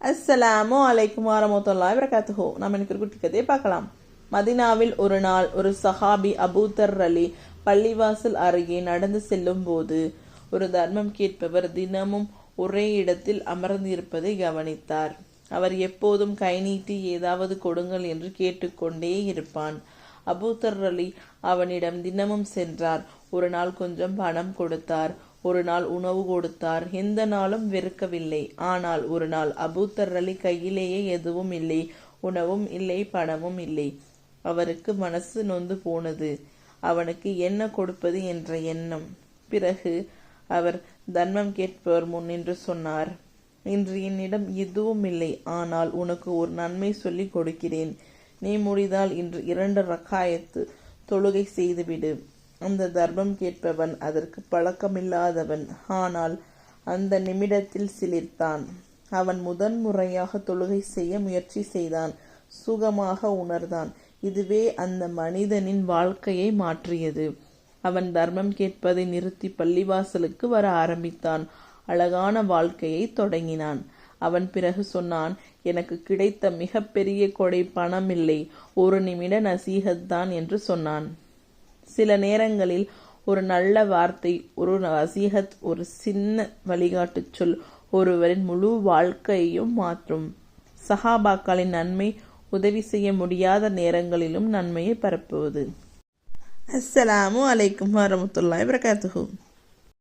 அஸ்ஸலாமு அலைக்கும் வரஹ்மத்துல்லாஹி வபரகாத்துஹு. நாம் இன்னைக்கு ஒரு குட்டி கதையை பார்க்கலாம். மதீனாவில் ஒரு நாள் ஒரு சஹாபி அபூதர் அலி பள்ளிவாசல் அருகே நடந்து செல்லும் போது ஒரு தர்மம் கேட்பவர் தினமும் ஒரே இடத்தில் அமர்ந்திருப்பதை கவனித்தார். அவர் எப்போதும் கை நீட்டி ஏதாவது கொடுங்கள் என்று கேட்டுக்கொண்டே இருப்பான். அபூதர் அலி அவனிடம் தினமும் சென்றார். ஒரு நாள் கொஞ்சம் பணம் கொடுத்தார், ஒரு நாள் உணவு கொடுத்தார். எந்த நாளும் வெறுக்கவில்லை. ஆனால் ஒரு நாள் அபூதர் அலி கையிலேயே எதுவும் இல்லை, உணவும் இல்லை, பணமும் இல்லை. அவருக்கு மனசு நொந்து போனது. அவனுக்கு என்ன கொடுப்பது என்ற எண்ணம். பிறகு அவர் தர்மம் கேட்பவர் முன் நின்று சொன்னார், இன்று என்னிடம் எதுவும் இல்லை, ஆனால் உனக்கு ஒரு நன்மை சொல்லி கொடுக்கிறேன். நீ முடிந்தால் இன்று 2 ரக்காயத்து தொழுகை செய்துவிடு. அந்த தர்மம் கேட்பவன் அதற்கு பழக்கமில்லாதவன். ஆனால் அந்த நிமிடத்தில் சிலிர்த்தான். அவன் முதன்முறையாக தொழுகை செய்ய முயற்சி செய்தான். சுகமாக உணர்ந்தான். இதுவே அந்த மனிதனின் வாழ்க்கையை மாற்றியது. அவன் தர்மம் கேட்பதை நிறுத்தி பள்ளிவாசலுக்கு வர ஆரம்பித்தான். அழகான வாழ்க்கையை தொடங்கினான். அவன் பிறகு சொன்னான், எனக்கு கிடைத்த மிகப்பெரிய கொடை பணம் இல்லை, ஒரு நிமிட நசீஹத் தான் என்று சொன்னான். சில நேரங்களில் ஒரு நல்ல வார்த்தை, ஒரு நசீஹத், ஒரு சின்ன வழிகாட்டு சொல் ஒருவரின் முழு வாழ்க்கையையும் மாற்றும். சஹாபாக்களின் நன்மை உதவி செய்ய முடியாத நேரங்களிலும் நன்மையை பரப்புவது. அஸ்ஸலாமு அலைக்கும் வரஹ்மத்துல்லாஹி வபரகாத்துஹு.